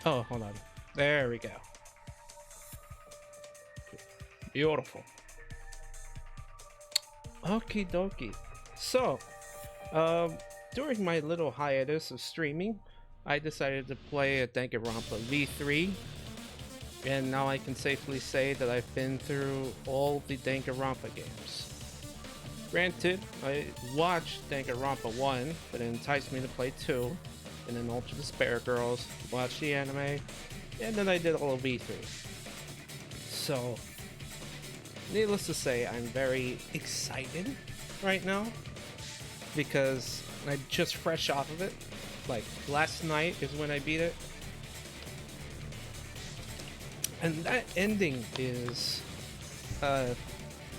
Oh, hold on. There we go. Beautiful. Okie dokie. So, um, during my little hiatus of streaming, I decided to play a Danganronpa V3, and now I can safely say that I've been through all the Danganronpa games. Granted, I watched Danganronpa 1, but it enticed me to play 2, and then Ultra Despair Girls, watched the anime, and then I did all of V3. So, needless to say, I'm very excited right now because I'm just fresh off of it. Like, last night is when I beat it. And that ending is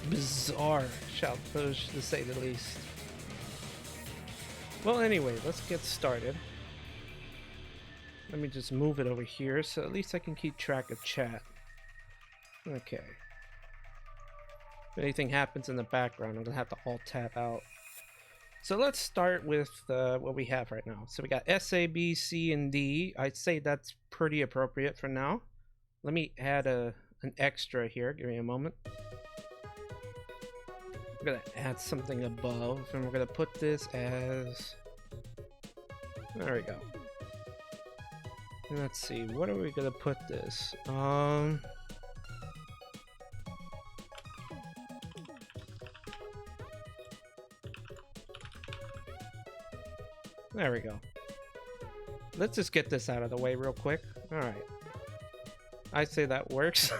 bizarre, to say the least. Well, anyway, let's get started. Let me just move it over here so at least I can keep track of chat. Okay. If anything happens in the background, I'm gonna have to alt tab out. So let's start with what we have right now. So we got S, A, B, C, and D. I'd say that's pretty appropriate for now. Let me add an extra here. Give me a moment. We're gonna add something above, and we're gonna put this as. There we go. Let's see. What are we gonna put this? There we go. Let's just get this out of the way real quick. All right. I say that works.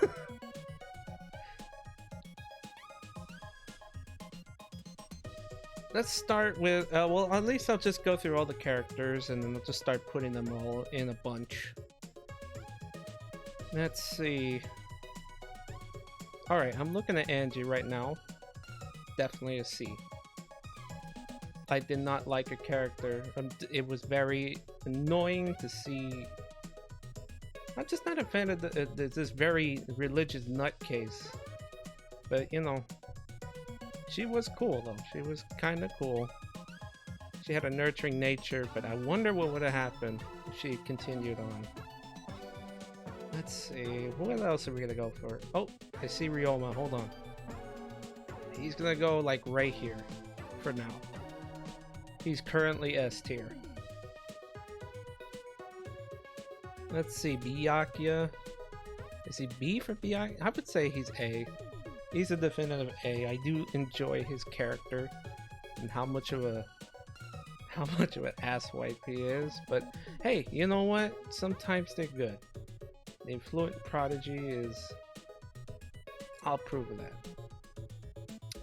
Let's start with, well, at least I'll just go through all the characters and then I'll just start putting them all in a bunch. Let's see. Alright, I'm looking at Angie right now. Definitely a C. I did not like her character. It was very annoying to see. I'm just not a fan of this very religious nutcase. But, you know, she was cool, though. She was kind of cool. She had a nurturing nature, but I wonder what would have happened if she continued on. Let's see. What else are we going to go for? Oh, I see Ryoma. Hold on. He's going to go, like, right here for now. He's currently S tier. Let's see, Byakuya. Is he B for Byakuya? I would say he's A. He's a definitive A. I do enjoy his character and how much of an asswipe he is. But hey, you know what? Sometimes they're good. The Influent Prodigy is. I'll approve of that.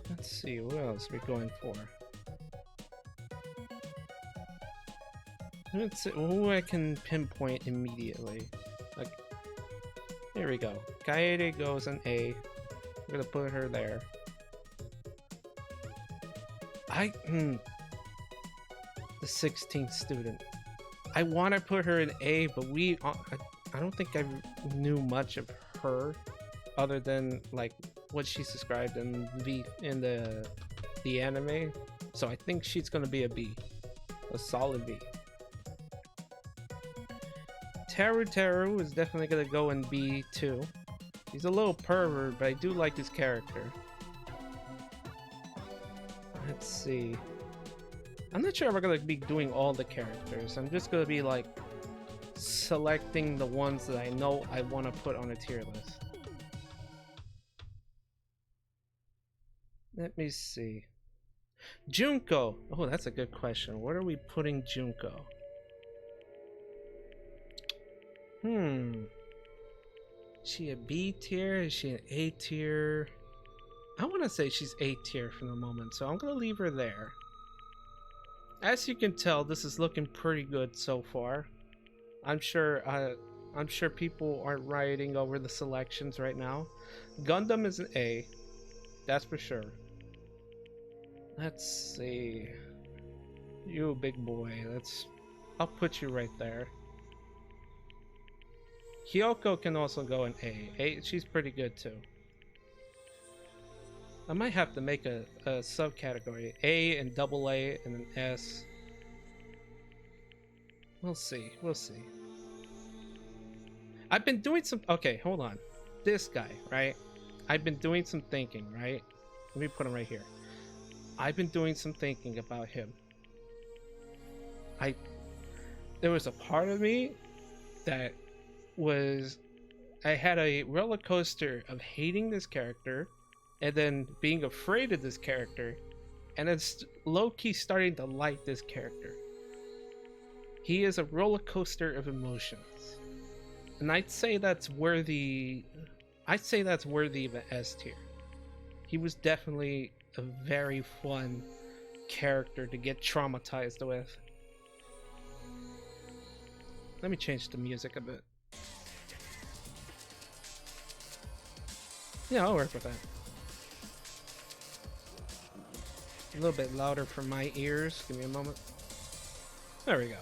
Let's see, what else are we going for? Let's see who I can pinpoint immediately. Like, here we go. Kaede goes an A. We're gonna put her there. The 16th student. I want to put her in A, but I don't think I knew much of her, other than like what she's described in the anime. So I think she's gonna be a B, a solid B. Teru is definitely gonna go in B too. He's a little pervert, but I do like his character. Let's see. I'm not sure if we're gonna be doing all the characters. I'm just gonna be like selecting the ones that I know I want to put on a tier list. Let me see. Junko. Oh, that's a good question. What are we putting Junko? Is she a B tier? Is she an A tier? I want to say she's A tier for the moment, so I'm gonna leave her there. As you can tell, this is looking pretty good so far. I'm sure people aren't rioting over the selections right now. Gundam is an A, that's for sure. Let's see. You big boy. I'll put you right there. Kyoko can also go in A. She's pretty good too. I might have to make a subcategory. A and double A and an S. We'll see. We'll see. I've been doing some. Okay, hold on. This guy, right? I've been doing some thinking, right? Let me put him right here. I've been doing some thinking about him. I There was a part of me that was I had a roller coaster of hating this character and then being afraid of this character and then low-key starting to like this character. He is a roller coaster of emotions. And I'd say that's worthy of an S tier. He was definitely a very fun character to get traumatized with. Let me change the music a bit. Yeah, I'll work with that. A little bit louder for my ears. Give me a moment. There we go.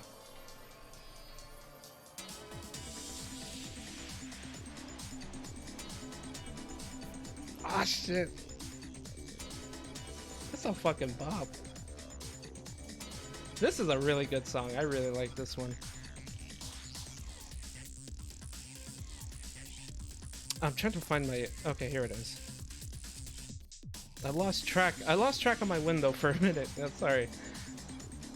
Ah, shit. That's a fucking bop. This is a really good song. I really like this one. I'm trying to find my... Okay, here it is. I lost track of my window for a minute. I'm sorry.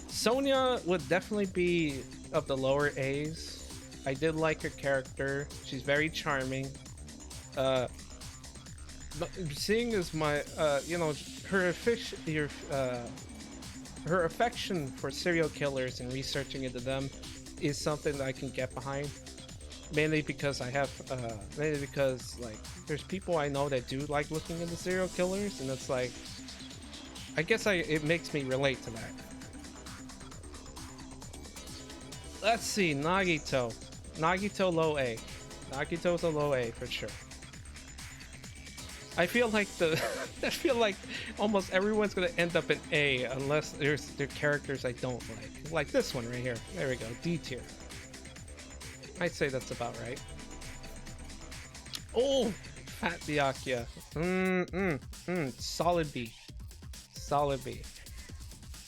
Sonia would definitely be of the lower A's. I did like her character. She's very charming. But seeing as my, you know, her affection for serial killers and researching into them is something that I can get behind. Mainly because like there's people I know that do like looking into serial killers, and it's like, I guess it makes me relate to that. Let's see, Nagito low A. Nagito's a low A for sure. I feel like almost everyone's gonna end up in A unless there are characters I don't like this one right here. There we go, D tier. I'd say that's about right. Oh, Fat Byakuya. Solid B. Solid B.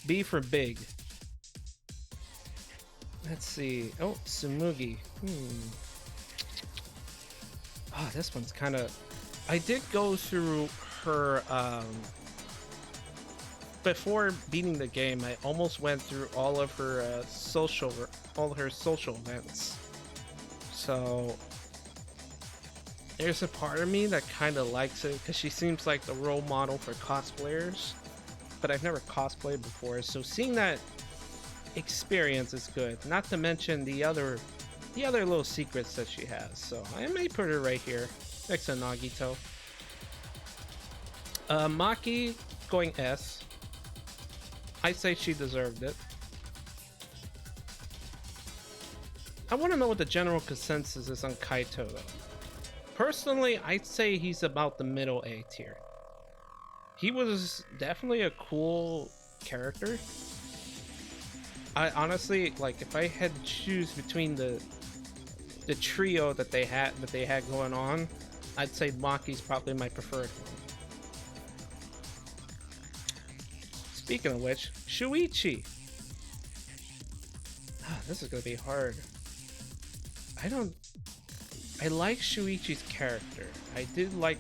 B for big. Let's see. Oh, Tsumugi. Ah, this one's kind of... I did go through her... Before beating the game, I almost went through all of her social events. So there's a part of me that kind of likes it because she seems like the role model for cosplayers, but I've never cosplayed before, so seeing that experience is good. Not to mention the other little secrets that she has. So I may put her right here next to Nagito. Maki going S. I say she deserved it. I want to know what the general consensus is on Kaito though. Personally, I'd say he's about the middle A tier. He was definitely a cool character. I honestly, like, if I had to choose between the trio that they had going on, I'd say Maki's probably my preferred one. Speaking of which, Shuichi. This is gonna be hard. I like Shuichi's character. I did like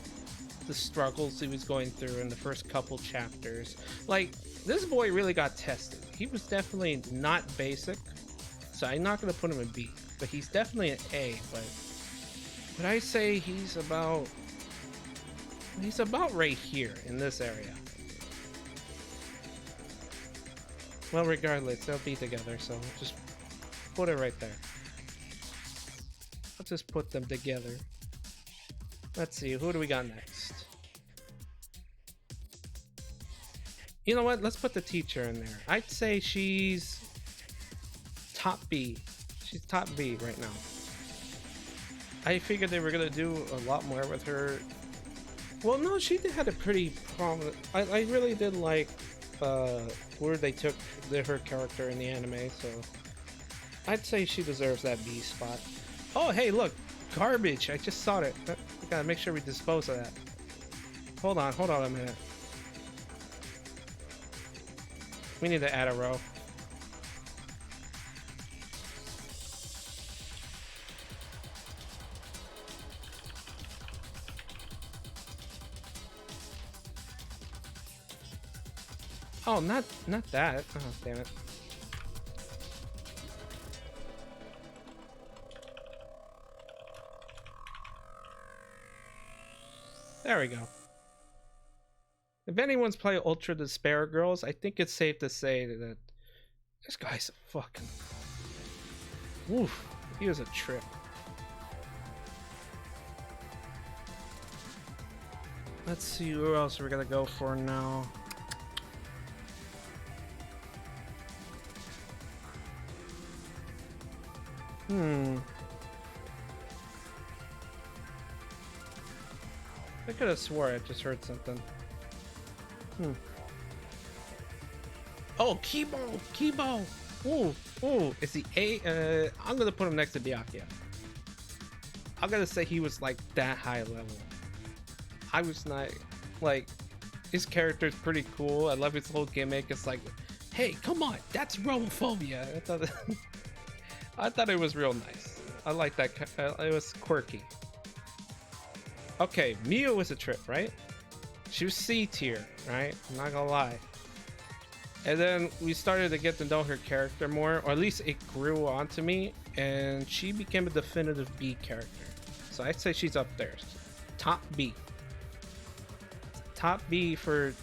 the struggles he was going through in the first couple chapters. Like, this boy really got tested. He was definitely not basic, so I'm not gonna put him in B, but he's definitely an A. But would I say he's about right here in this area? Well, regardless, they'll be together, so just put it right there. Let's just put them together. Let's see, who do we got next? You know what? Let's put the teacher in there. I'd say she's top B. She's top B right now. I figured they were gonna do a lot more with her. Well, no, she had a pretty prominent... I really did like where they took her character in the anime, so I'd say she deserves that B spot. Oh, hey, look, garbage. I just saw it. We gotta make sure we dispose of that. Hold on a minute. We need to add a row. Oh, not that. Oh, damn it. There we go. If anyone's played Ultra Despair Girls, I think it's safe to say that this guy's a fucking... Woof. He was a trip. Let's see who else we're gonna go for now. I could have swore I just heard something. Oh, Kibo! Ooh, is he A? I'm gonna put him next to Byakuya. I'm gonna say he was like that high level. I was not, like, his character is pretty cool. I love his whole gimmick. It's like, hey, come on, that's Romophobia. I thought it was real nice. I like that. It was quirky. Okay, Miu was a trip, right? She was C tier, right? I'm not gonna lie. And then we started to get to know her character more, or at least it grew onto me, and she became a definitive B character. So I'd say she's up there. Top B. Top B for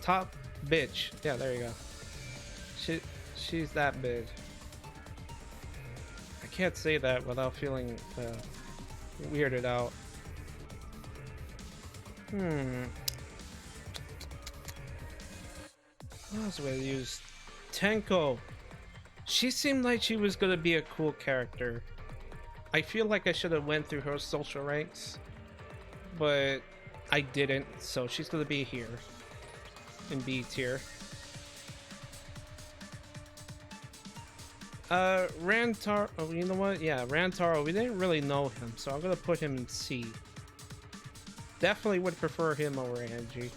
top bitch. Yeah, there you go. She's that big. I can't say that without feeling weirded out. What else would I use? Tenko. She seemed like she was gonna be a cool character. I feel like I should have went through her social ranks, but I didn't. So she's gonna be here in B tier. Rantaro. Oh, you know what? Yeah, Rantaro. We didn't really know him, so I'm gonna put him in C. Definitely would prefer him over Angie.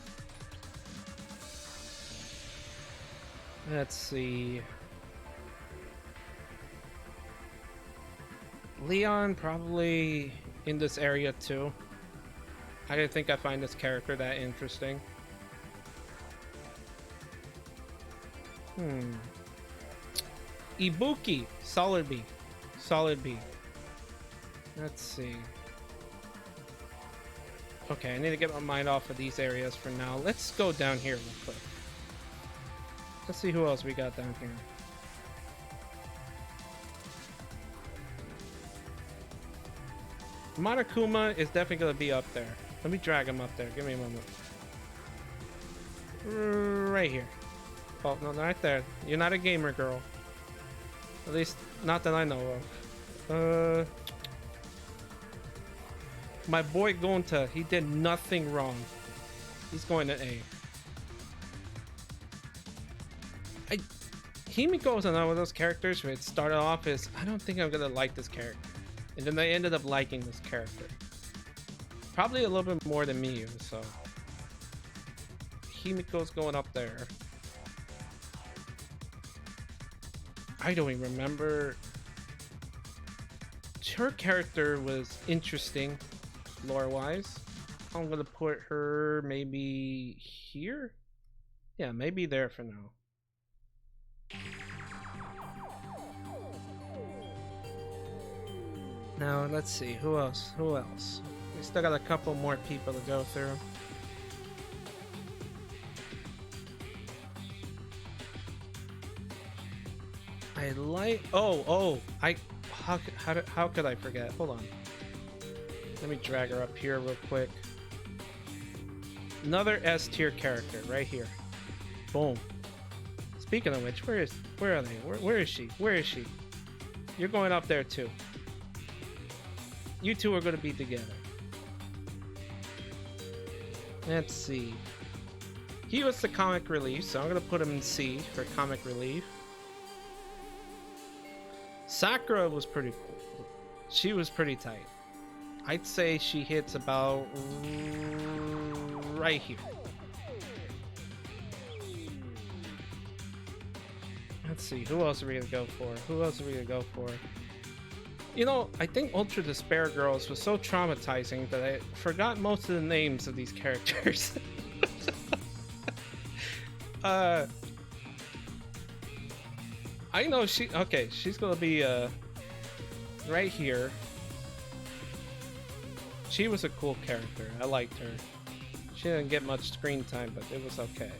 Let's see. Leon probably in this area too. I didn't think I find this character that interesting. Ibuki, solid B. Solid B. Let's see. Okay, I need to get my mind off of these areas for now. Let's go down here real quick. Let's see who else we got down here. Monokuma is definitely going to be up there. Let me drag him up there. Give me a moment. Right here. Oh, no, right there. You're not a gamer girl. At least, not that I know of. My boy Gonta, he did nothing wrong. He's going to A. Himiko was another one of those characters where it started off as, I don't think I'm going to like this character. And then I ended up liking this character. Probably a little bit more than Miyu, so. Himiko's going up there. I don't even remember. Her character was interesting, lore-wise. I'm going to put her maybe here? Yeah, maybe there for now. Now, let's see, who else? Who else? We still got a couple more people to go through. I like... How could I forget? Hold on. Let me drag her up here real quick. Another S tier character right here. Boom. Speaking of which, where are they? Where is she? Where is she? You're going up there too. You two are going to be together. Let's see. He was the comic relief, so I'm going to put him in C for comic relief. Sakura was pretty cool. She was pretty tight. I'd say she hits about right here. Let's see, who else are we gonna go for? Who else are we gonna go for? You know, I think Ultra Despair Girls was so traumatizing that I forgot most of the names of these characters. Uh, I know she. Okay, she's gonna be right here. She was a cool character. I liked her. She didn't get much screen time, but it was okay.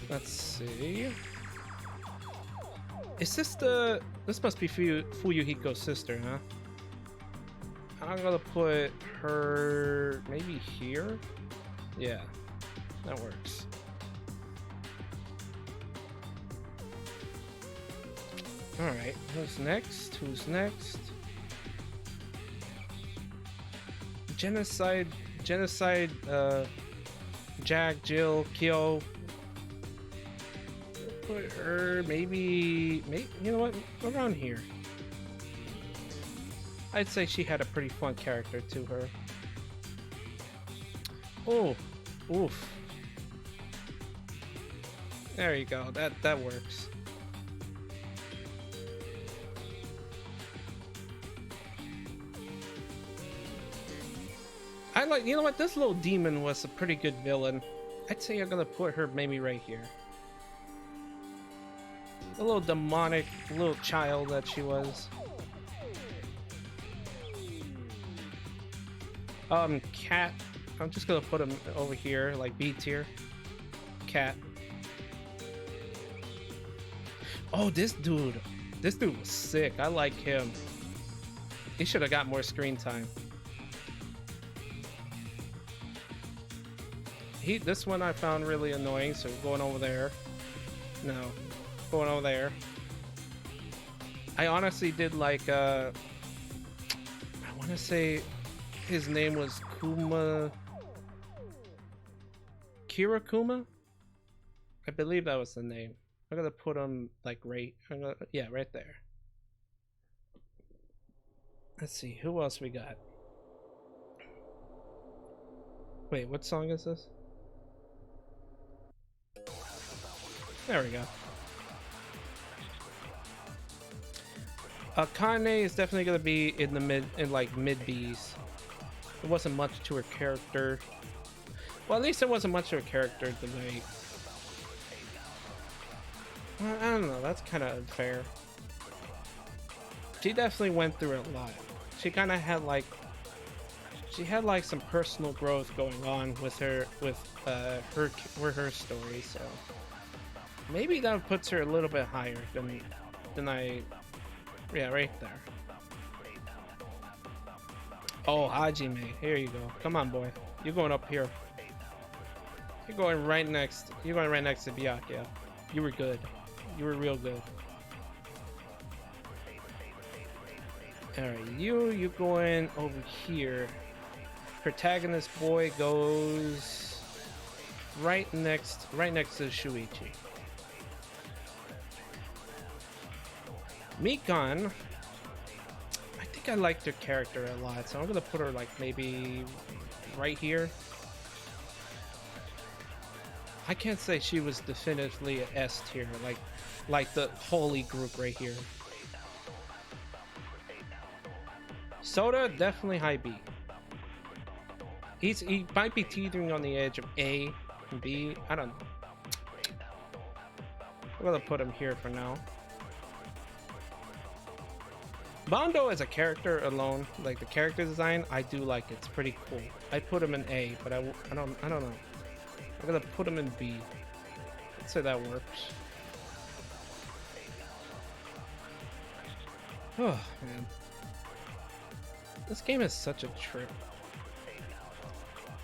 Let's see. Is this the... This must be Fuyuhiko's sister, huh? I'm gonna put her maybe here? Yeah, that works. Alright, who's next? Who's next? Genocide, Jack, Jill, Kyo. Put her maybe, you know what, around here. I'd say she had a pretty fun character to her. Oh, oof. There you go, that works. I like, you know what, this little demon was a pretty good villain. I'd say I'm gonna put her maybe right here. A little demonic little child that she was. Cat. I'm just gonna put him over here, like B tier. Cat. Oh, this dude was sick. I like him. He should have got more screen time. This one I found really annoying, so going over there. No, going over there. I honestly did like, I want to say his name was Kirakuma? I believe that was the name. I'm gonna put him like yeah, right there. Let's see, who else we got? Wait, what song is this? There we go. Kane is definitely gonna be in the mid Bs. There wasn't much to her character. Well, at least there wasn't much of a character tonight. Well, I don't know. That's kind of unfair. She definitely went through a lot. She kind of had like, some personal growth going on with her story. So maybe that puts her a little bit higher than I. Yeah, right there. Oh, Hajime, here you go. Come on, boy. You're going up here. You're going right next. You're going right next to Byakuya. You were good. You were real good. Alright, you're going over here. Protagonist boy goes right next to Shuichi. Mikan, I think I liked her character a lot, so I'm gonna put her like maybe right here. I can't say she was definitively an S tier, like the holy group right here. Soda, definitely high B. He might be teetering on the edge of A and B. I don't know. I'm gonna put him here for now. Bondo as a character alone, like the character design, I do like it. It's pretty cool. I put him in A, but I don't know. I'm gonna put him in B. Let's say that works. Oh man, this game is such a trip.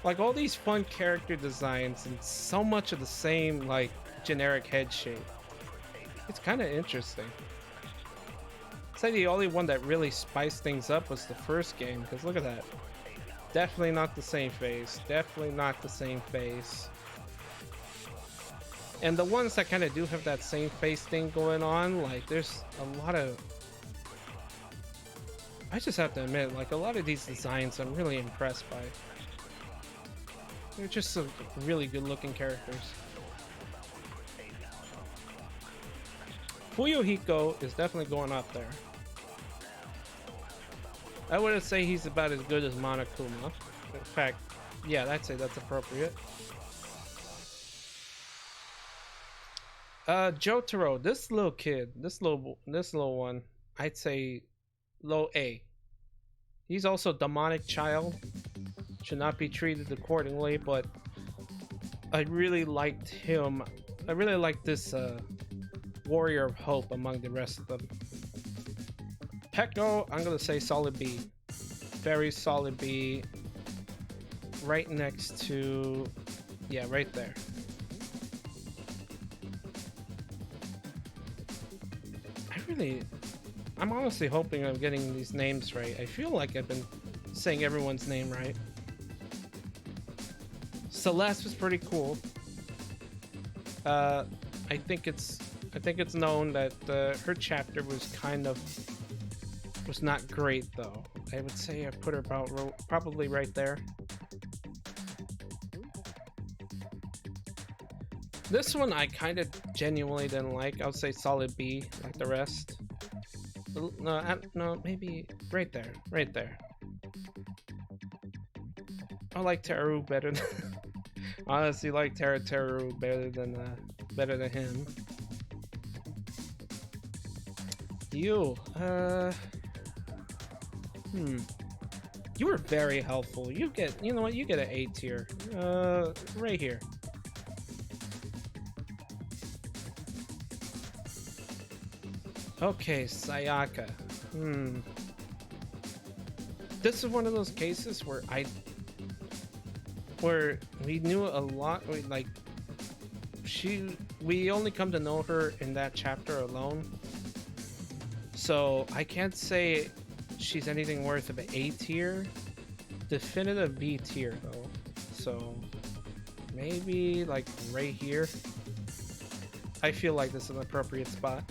Like all these fun character designs and so much of the same like generic head shape. It's kind of interesting. I'd say the only one that really spiced things up was the first game, because look at that. Definitely not the same face. Definitely not the same face. And the ones that kind of do have that same face thing going on, like there's a lot of... I just have to admit, like a lot of these designs I'm really impressed by. They're just some really good looking characters. Fuyuhiko is definitely going up there. I wouldn't say he's about as good as Monokuma. In fact, yeah, I'd say that's appropriate. Jotaro, this little kid, this little one, I'd say low A. He's also demonic child, should not be treated accordingly, but I really liked him. I really liked this warrior of hope among the rest of them. Pecco, I'm gonna say solid B. Very solid B. Right next to, yeah, right there. I'm honestly hoping I'm getting these names right. I feel like I've been saying everyone's name right. Celeste was pretty cool. I think it's known that her chapter was not great though. I would say I put her about probably right there. This one I kind of genuinely didn't like. I would say solid B, like the rest. No, maybe right there, right there. I like Teru better than honestly like Teru better than him. You, you were very helpful. You know what? You get an A tier. Right here. Okay, Sayaka. This is one of those cases where we knew a lot. We only come to know her in that chapter alone. So I can't say she's anything worth of an A tier. Definitive B tier though. So maybe like right here. I feel like this is an appropriate spot.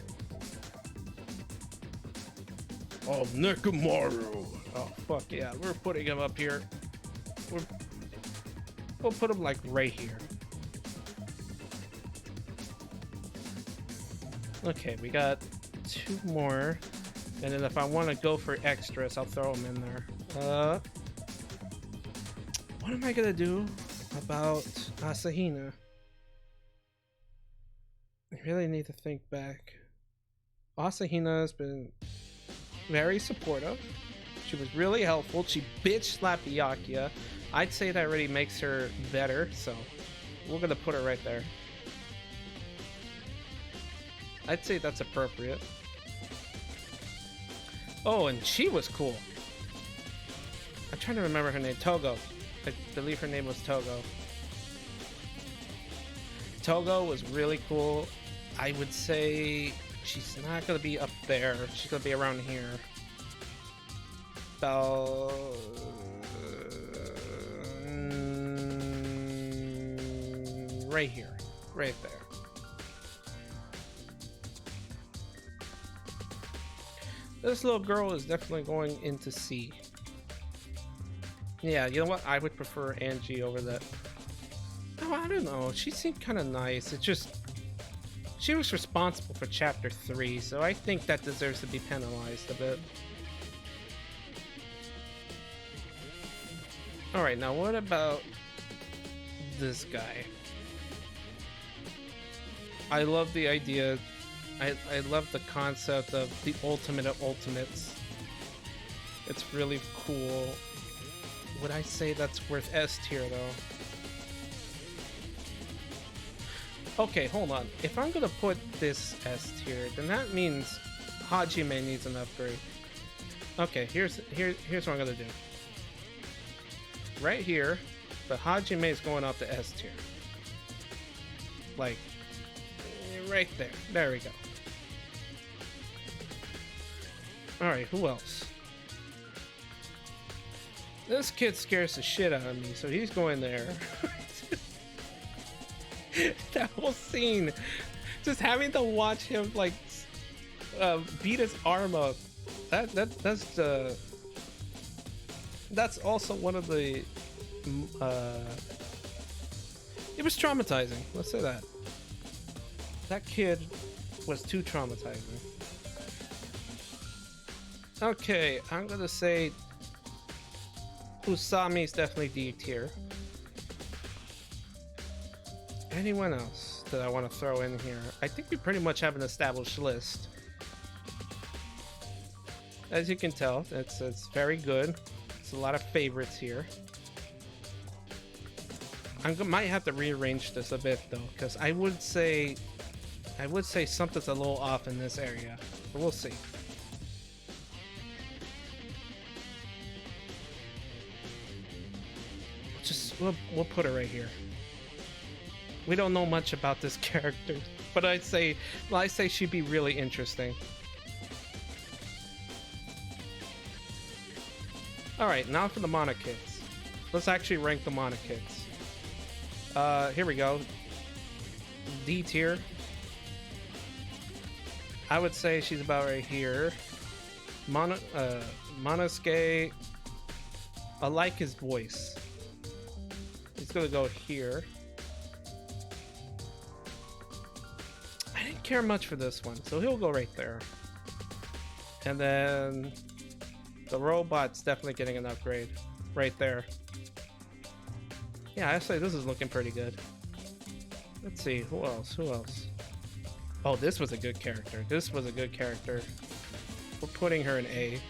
Oh, Nekomaru. Oh, fuck yeah. We're putting him up here. We'll put him like right here. Okay, we got two more. And then if I want to go for extras, I'll throw them in there. What am I gonna do about Asahina? I really need to think back. Asahina has been very supportive. She was really helpful. She bitch slapped Byakuya. I'd say that already makes her better, so we're gonna put her right there. I'd say that's appropriate. Oh, and she was cool. I'm trying to remember her name. Togo. I believe her name was Togo. Togo was really cool. I would say she's not gonna be up there. She's gonna be around here. About right here, right there. This little girl is definitely going into C. Yeah, you know what? I would prefer Angie over that. Oh, I don't know. She seemed kind of nice. It's just she was responsible for chapter 3, so I think that deserves to be penalized a bit. Alright, now what about this guy? I love the idea. I love the concept of the ultimate of ultimates. It's really cool. Would I say that's worth S tier though? Okay, hold on. If I'm gonna put this S tier, then that means Hajime needs an upgrade. Okay, here's what I'm gonna do. Right here, the Hajime is going up to S tier. Like, right there. There we go. Alright, who else? This kid scares the shit out of me, so he's going there. That whole scene, just having to watch him like beat his arm up. That's also one of the. It was traumatizing. Let's say that. That kid was too traumatizing. Okay, I'm gonna say Usami is definitely D tier. Anyone else? that I want to throw in here. I think we pretty much have an established list. As you can tell, it's very good. It's a lot of favorites here. Might have to rearrange this a bit though, because I would say something's a little off in this area, but we'll see. We'll put her right here. We don't know much about this character, but I say she'd be really interesting. All right, now for the Mana kits. Let's actually rank the Mana kits. Here we go. D tier. I would say she's about right here. Monosuke. I like his voice. He's gonna go here. I didn't care much for this one, so he'll go right there. And then the robot's definitely getting an upgrade right there. Yeah, I say this is looking pretty good. Let's see, who else? Oh, this was a good character. We're putting her in A.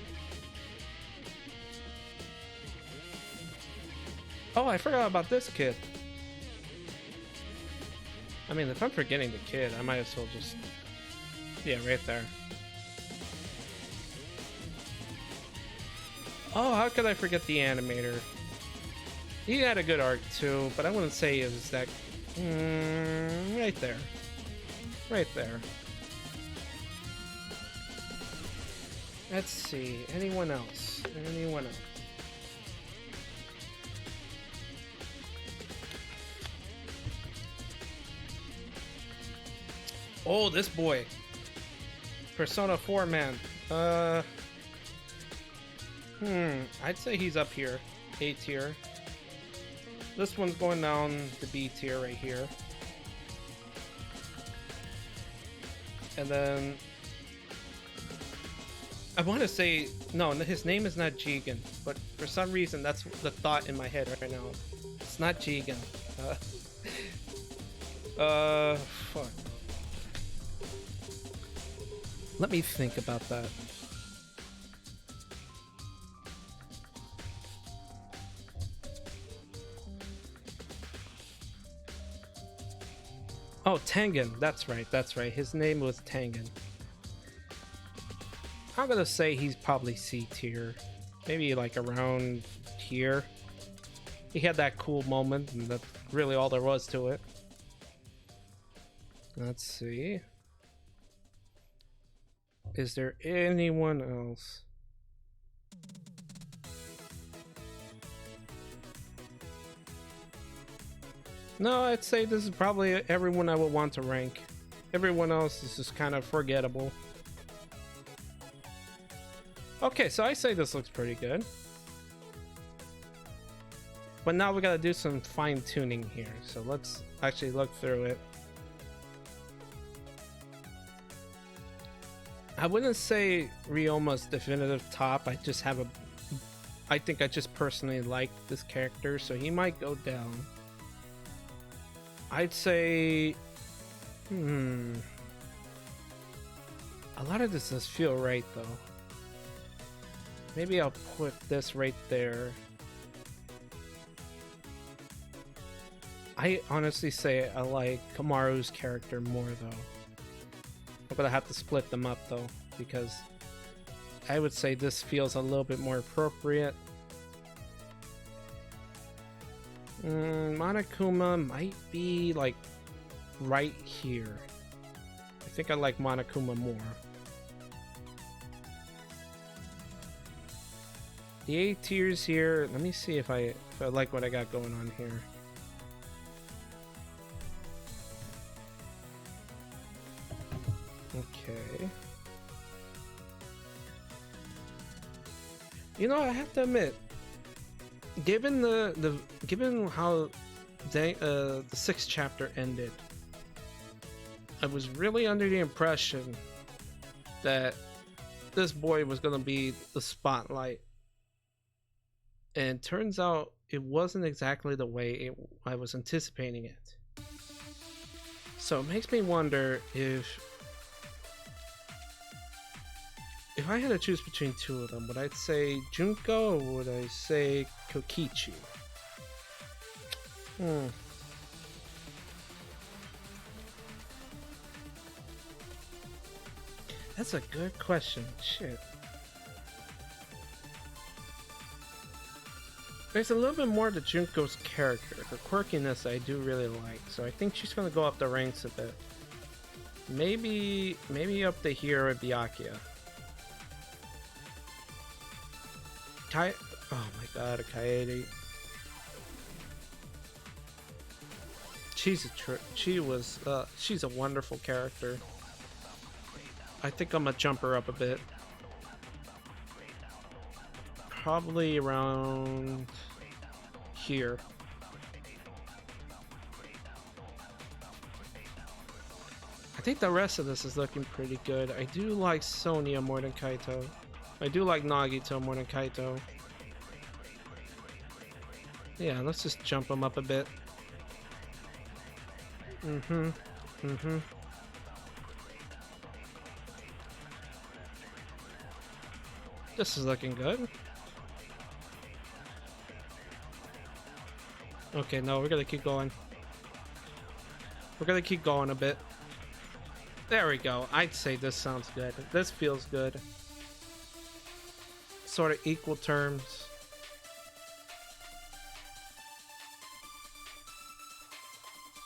Oh, I forgot about this kid. I mean, if I'm forgetting the kid, I might as well just... Yeah, right there. Oh, how could I forget the animator? He had a good arc too, but I wouldn't say it was that... right there. Right there. Let's see, anyone else? Oh, this boy. Persona 4 man. I'd say he's up here. A tier. This one's going down to B tier right here. And then I want to say, no, his name is not Jigen, but for some reason that's the thought in my head right now. It's not Jigen. Fuck. Let me think about that. Oh, Tengen. That's right. His name was Tengen. I'm gonna say he's probably C tier. Maybe like around here. He had that cool moment, and that's really all there was to it. Let's see. Is there anyone else? No, I'd say this is probably everyone I would want to rank. Everyone else is just kind of forgettable. Okay, so I say this looks pretty good. But now we gotta do some fine tuning here. So let's actually look through it. I wouldn't say Ryoma's definitive top. I think I just personally like this character, so he might go down. I'd say, a lot of this does feel right though. Maybe I'll put this right there. I honestly say I like Kamaru's character more though. I'm gonna have to split them up though, because I would say this feels a little bit more appropriate. Monokuma might be like right here. I think I like Monokuma more. The A tiers here. Let me see if I like what I got going on here. Okay. You know, I have to admit, given how the sixth chapter ended, I was really under the impression that this boy was gonna be the spotlight, and turns out it wasn't exactly the way I was anticipating it. So it makes me wonder if I had to choose between two of them, would I say Junko or would I say Kokichi? Hmm. That's a good question. Shit. There's a little bit more to Junko's character. Her quirkiness I do really like, so I think she's gonna go up the ranks a bit. Maybe up the hero with Byakuya. Oh my god, a Kaede. She's a wonderful character. I think I'm gonna jump her up a bit. Probably around here. I think the rest of this is looking pretty good. I do like Sonya more than Kaito. I do like Nagito more than Kaito. Yeah, let's just jump them up a bit. This is looking good. Okay, no, we're gonna keep going. We're gonna keep going a bit. There we go. I'd say this sounds good. This feels good. Sort of equal terms.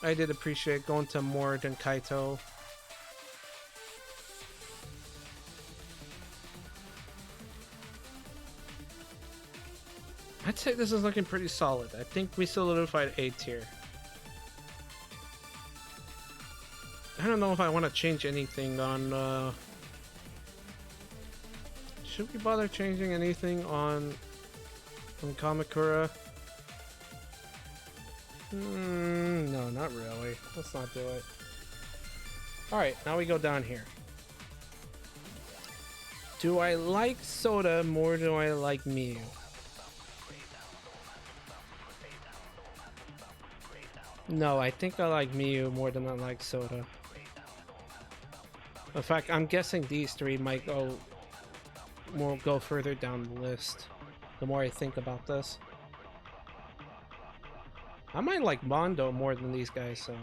I did appreciate going to more than Kaito. I'd say this is looking pretty solid. I think we solidified A tier. I don't know if I want to change anything on... Should we bother changing anything on Kamakura? No, not really. Let's not do it. Alright, now we go down here. Do I like Soda more than I like Miyu? No, I think I like Miyu more than I like Soda. In fact, I'm guessing these three might go further down the list the more I think about this. I might like Mondo more than these guys, so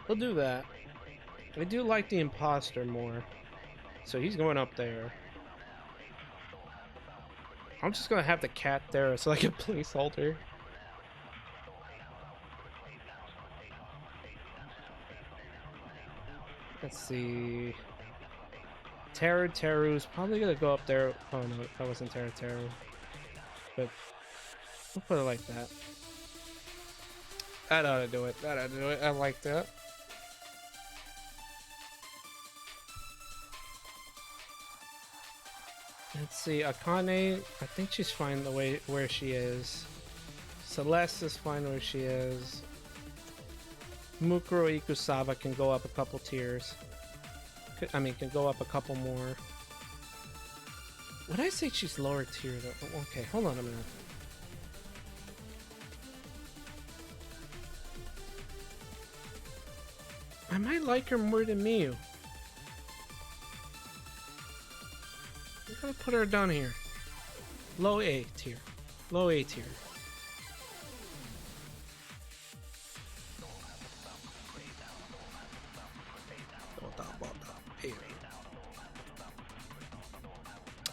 we'll do that. I do like the Imposter more, so he's going up there. I'm just gonna have the cat there as like a placeholder. Let's see. Teru's probably gonna go up there. Oh no, that wasn't Teru. But we'll put it like that. That ought to do it. That ought to do it. I like that. Let's see. Akane, I think she's fine the way where she is. Celeste is fine where she is. Mukuro Ikusaba can go up a couple tiers. I mean, can go up a couple more. Would I say she's lower tier though? Okay, hold on a minute. I might like her more than Miyu. I'm gonna put her down here. Low A tier. Low A tier.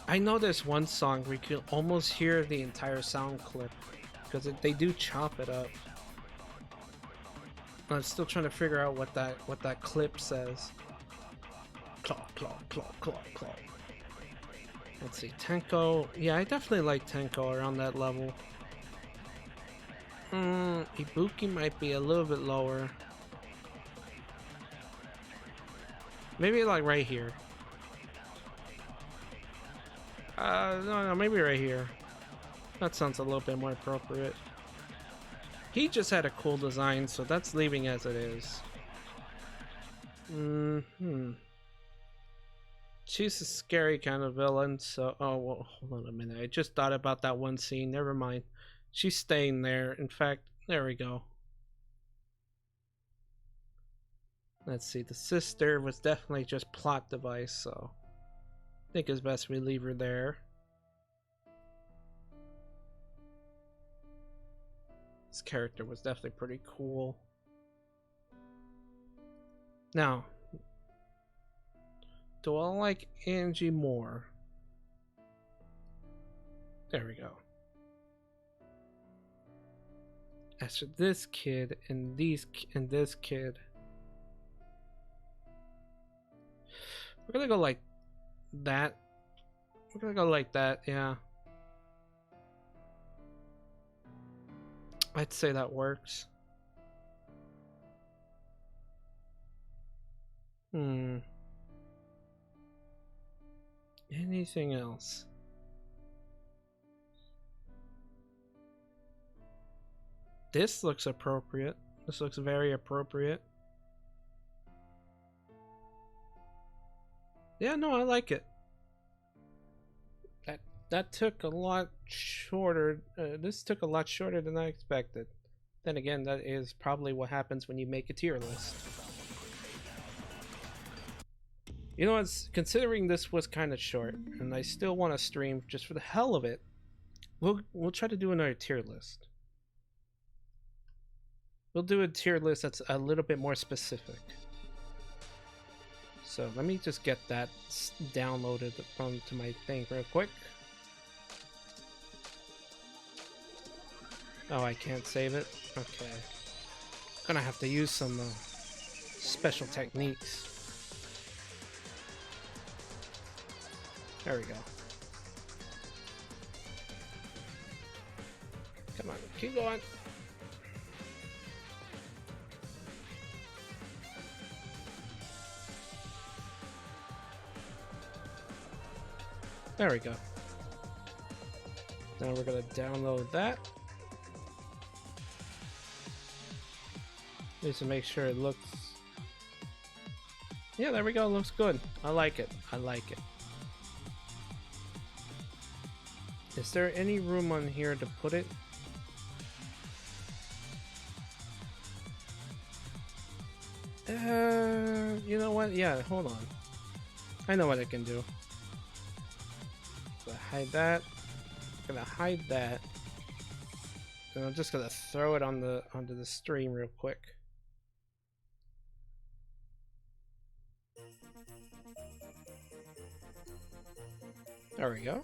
I know there's one song where you can almost hear the entire sound clip because they do chop it up. I'm still trying to figure out what that clip says. Claw, claw, claw, claw, claw. Let's see, Tenko. Yeah, I definitely like Tenko around that level. Ibuki might be a little bit lower. Maybe like right here. No, maybe right here. That sounds a little bit more appropriate. He just had a cool design, so that's leaving as it is. She's a scary kind of villain, so... Oh, well, hold on a minute. I just thought about that one scene. Never mind. She's staying there. In fact, there we go. Let's see, the sister was definitely just plot device, so I think it's best we leave her there. This character was definitely pretty cool. Now, do I like Angie more? There we go. As for this kid and this kid, we're gonna go like that. We're gonna go like that, yeah. I'd say that works. Anything else? This looks appropriate. This looks very appropriate. Yeah, no, I like it. That took a lot shorter. This took a lot shorter than I expected. Then again, that is probably what happens when you make a tier list. You know what? Considering this was kind of short, and I still want to stream just for the hell of it, we'll try to do another tier list. We'll do a tier list that's a little bit more specific. So let me just get that downloaded onto my thing real quick. Oh, I can't save it? Okay. Gonna have to use some special techniques. There we go. Come on, keep going. There we go. Now we're gonna download that. Just to make sure it looks... Yeah, there we go, it looks good. I like it, I like it. Is there any room on here to put it? You know what? Yeah, hold on. I know what I can do. Hide that. I'm gonna hide that. And I'm just gonna throw it on onto the stream real quick. There we go.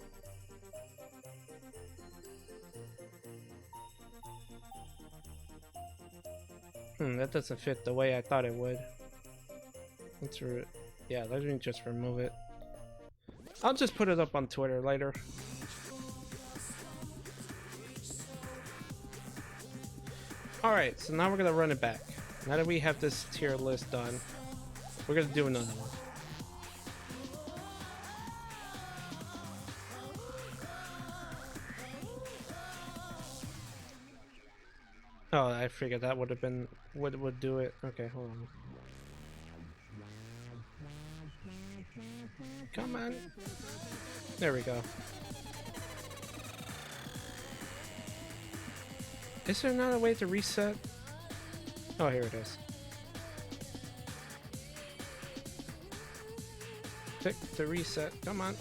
That doesn't fit the way I thought it would. Let's yeah, let me just remove it. I'll just put it up on Twitter later. Alright, so now we're gonna run it back. Now that we have this tier list done, we're gonna do another one. Oh, I figured that would have been what would do it. Okay, hold on. Come on. There we go. Is there not a way to reset? Oh, here it is. Click to reset. Come on.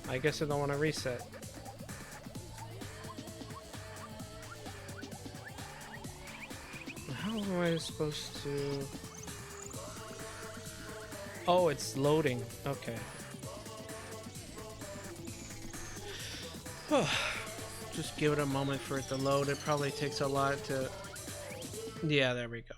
I guess I don't want to reset. How am I supposed to... Oh, it's loading. Okay. Just give it a moment for it to load. It probably takes a lot to... Yeah, there we go.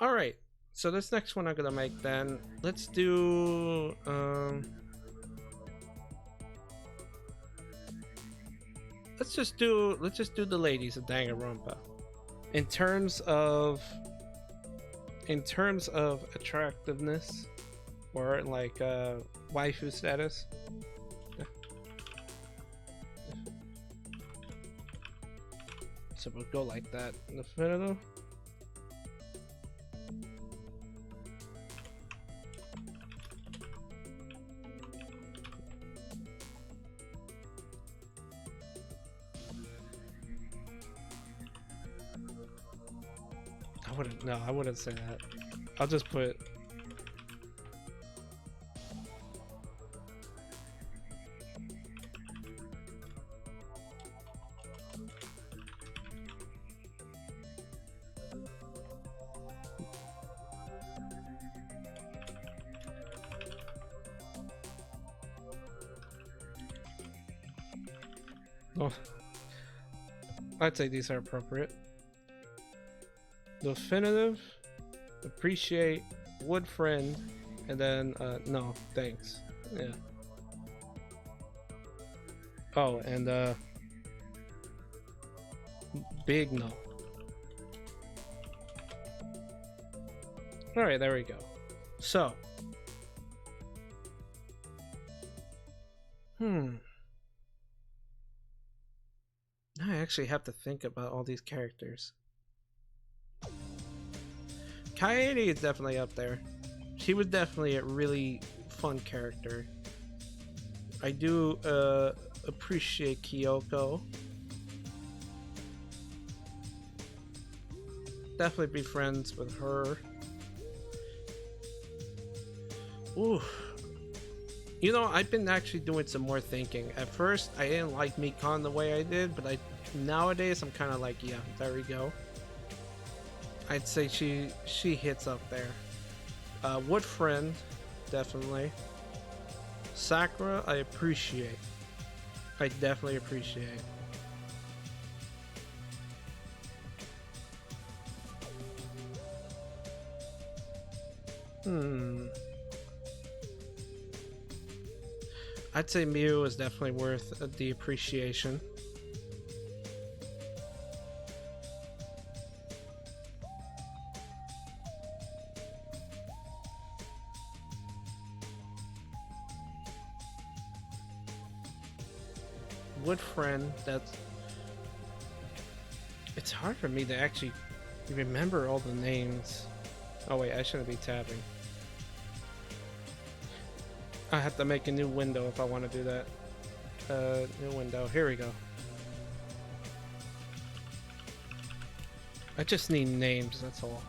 Alright, so this next one I'm gonna make then. Let's do... Let's just do the ladies of Danganronpa. In terms of attractiveness or like waifu status. So we'll go like that. wouldn't. No, I wouldn't say that. I'll just put. Oh, I'd say these are appropriate. Definitive, appreciate, wood friend, and then no, thanks. Yeah. Oh, and big no. All right, there we go. So, I actually have to think about all these characters. Kaede is definitely up there. She was definitely a really fun character. I do appreciate Kyoko. Definitely be friends with her. Ooh. You know, I've been actually doing some more thinking. At first, I didn't like Mikan the way I did, but nowadays I'm kind of like, yeah, there we go. I'd say she hits up there. Wood friend, definitely. Sakura, I appreciate. I definitely appreciate. I'd say Mew is definitely worth the appreciation. Wood friend, that's... It's hard for me to actually remember all the names. Oh wait, I shouldn't be tabbing. I have to make a new window if I want to do that. New window. Here we go. I just need names, that's all.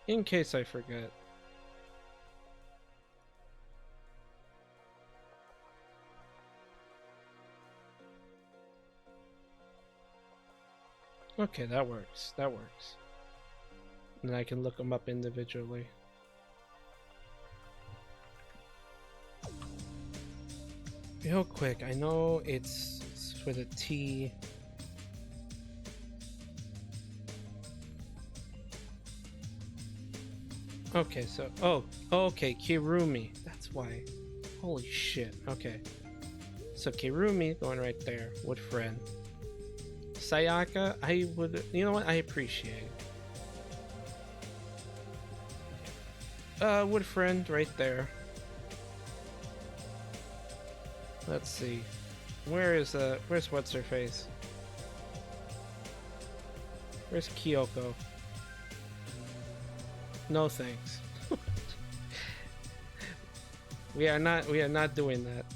In case I forget. Okay, that works. That works. And I can look them up individually. Real quick, I know it's for the T. Okay, so okay, Kirumi. That's why. Holy shit. Okay. So Kirumi going right there. Wood friend. Sayaka, I would, you know what? I appreciate. Wood friend right there. Let's see. Where's what's her face? Where's Kyoko? No thanks. we are not doing that.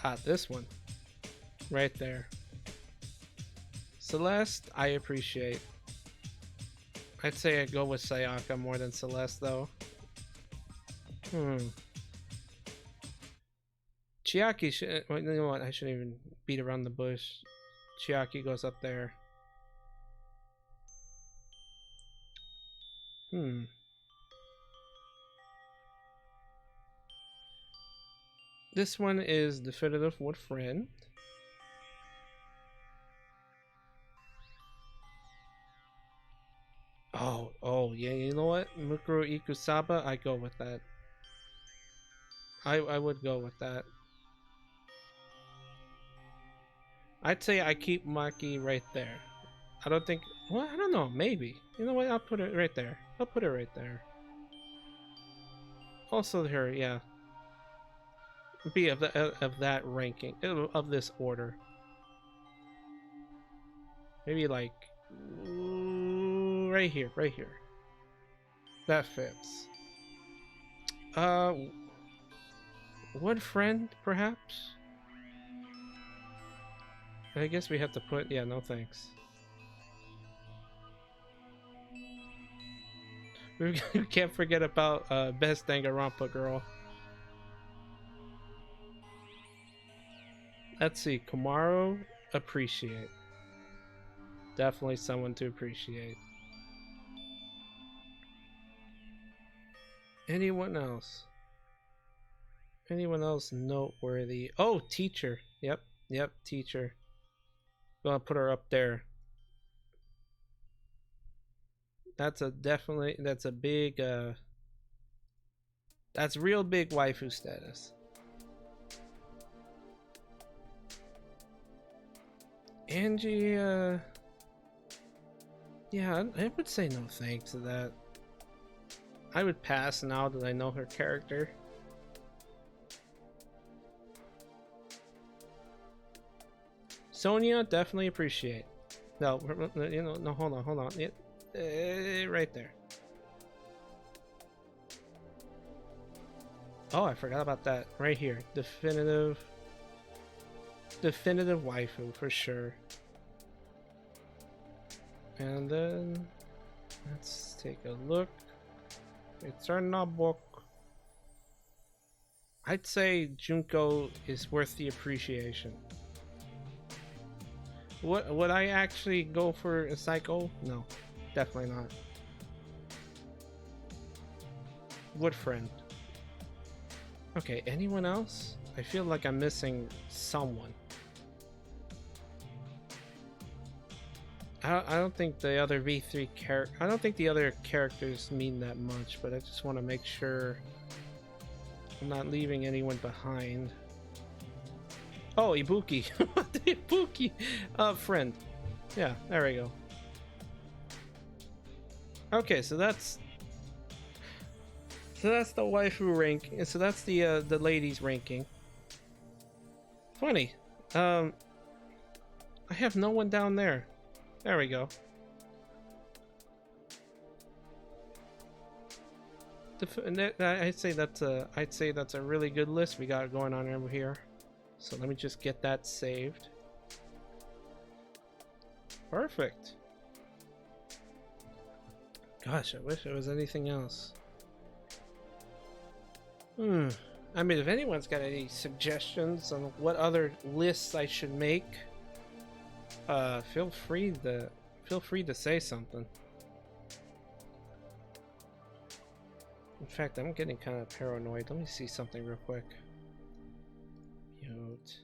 Ah, this one. Right there. Celeste, I appreciate. I'd say I'd go with Sayaka more than Celeste though. Chiaki should, well, you know what, I shouldn't even beat around the bush. Chiaki goes up there. This one is definitive wood friend. Oh yeah, you know what? Mukuro Ikusaba, I go with that. I would go with that. I'd say I keep Maki right there. I don't think, well, I don't know, maybe. You know what, I'll put it right there. I'll put it right there. Also her, yeah. Be of that ranking, of this order. Maybe like right here, right here. That fits. Wood friend, perhaps? I guess we have to put, yeah, no thanks. We can't forget about best Danganronpa girl. Let's see, Kamaru, appreciate. Definitely someone to appreciate. Anyone else? Anyone else noteworthy? Oh, teacher. Yep, yep, teacher. Gonna put her up there. That's a definitely, that's a big, that's real big waifu status. Angie, yeah, I would say no thanks to that. I would pass now that I know her character. Sonia, definitely appreciate. No, you know, no, hold on. Right there. Oh, I forgot about that. Right here. Definitive waifu for sure. And then let's take a look. It's our book. I'd say Junko is worth the appreciation. Would I actually go for a Psycho? No, definitely not. Wood friend. Okay, anyone else? I feel like I'm missing someone. I don't think the other V3 I don't think the other characters mean that much, but I just want to make sure I'm not leaving anyone behind. Oh, Ibuki. Ibuki. Friend. Yeah, there we go. Okay, so that's the waifu rank, and so that's the ladies ranking. Funny. I have no one down there. There we go. I'd say that's a really good list we got going on over here. So let me just get that saved. Perfect. Gosh, I wish there was anything else. I mean, if anyone's got any suggestions on what other lists I should make, feel free to say something. In fact, I'm getting kind of paranoid. Let me see something real quick. Mute.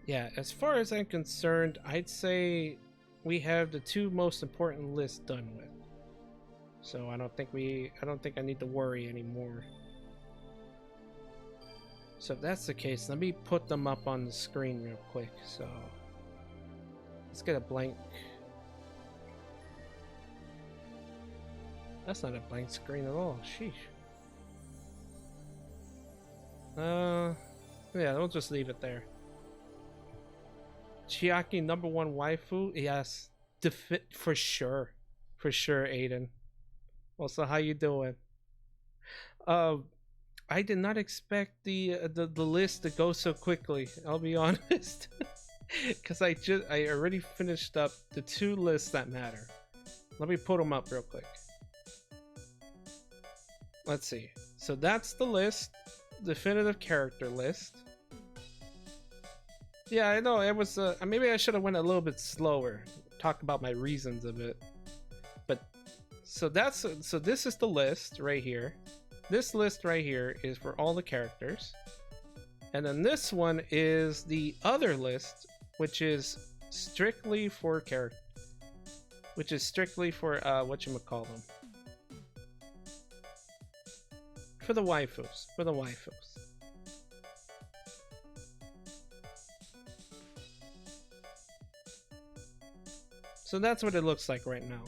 Yeah, as far as I'm concerned, I'd say we have the two most important lists done with. So I don't think I need to worry anymore. So if that's the case, let me put them up on the screen real quick. So let's get a blank. That's not a blank screen at all. Sheesh. Yeah, we'll just leave it there. Chiaki #1 waifu? Yes, for sure. For sure, Aiden. Also, how you doing? I did not expect the list to go so quickly. I'll be honest, because I already finished up the two lists that matter. Let me put them up real quick. Let's see. So that's the list, definitive character list. Yeah, I know it was. Maybe I should have went a little bit slower. Talk about my reasons of it. But so this is the list right here. This list right here is for all the characters, and then this one is the other list, which is strictly for whatchamacallem. For the waifus. So that's what it looks like right now.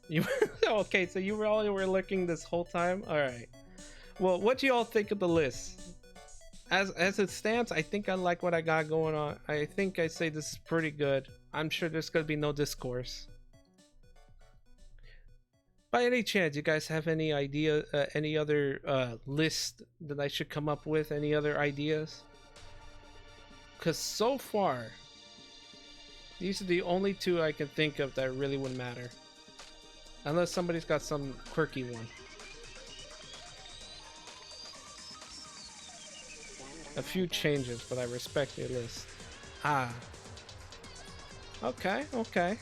You okay? So you all were looking this whole time. All right. Well, what do you all think of the list? As it stands, I think I like what I got going on. I think I say this is pretty good. I'm sure there's gonna be no discourse. By any chance, you guys have any idea, any other list that I should come up with? Any other ideas? Because so far, these are the only two I can think of that really would matter. Unless somebody's got some quirky one. A few changes, but I respect your list. Ah. Okay, okay.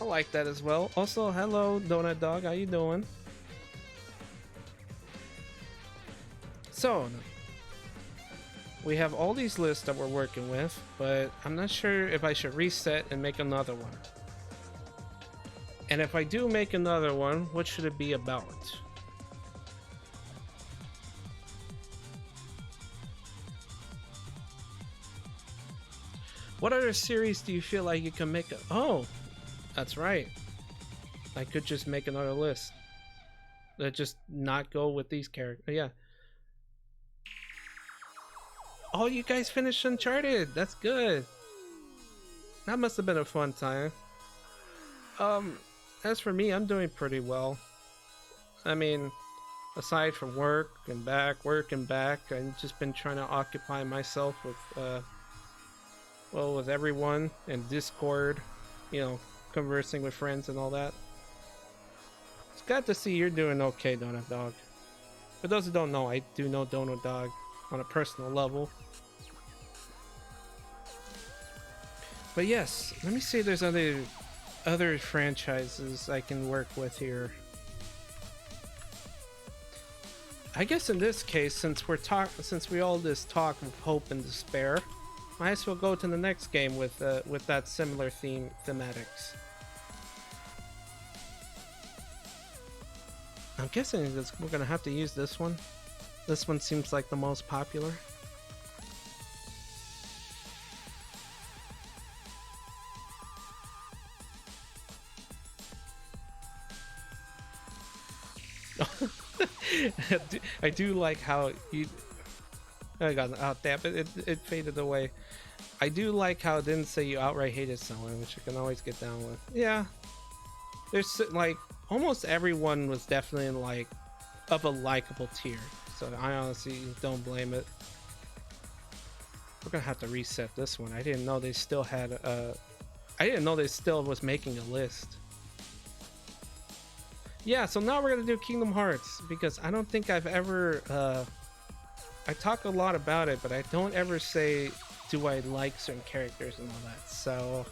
I like that as well. Also, hello, Donut Dog. How you doing? So, we have all these lists that we're working with, but I'm not sure if I should reset and make another one. And if I do make another one, what should it be about? What other series do you feel like you can make a... Oh, that's right. I could just make another list. That just not go with these characters. Yeah. Oh, you guys finished Uncharted. That's good. That must have been a fun time. As for me, I'm doing pretty well. I mean, aside from work and back, I've just been trying to occupy myself with, well, with everyone and Discord, you know, conversing with friends and all that. It's glad to see you're doing okay, Donut Dog. For those who don't know, I do know Donut Dog on a personal level. But yes, let me see if there's other franchises I can work with here. I guess in this case, since we all this talk of hope and despair, might as well go to the next game with that similar thematics. I'm guessing we're gonna have to use this one. This one seems like the most popular. I do like how you... Oh god, oh damn it faded away. I do like how it didn't say you outright hated someone, which I can always get down with. Yeah. There's like, almost everyone was definitely like, of a likable tier. So I honestly don't blame it. We're gonna have to reset this one. I didn't know they still had I didn't know they still was making a list. Yeah, so now we're gonna do Kingdom Hearts, because I don't think I've ever I talk a lot about it, but I don't ever say do I like certain characters and all that. So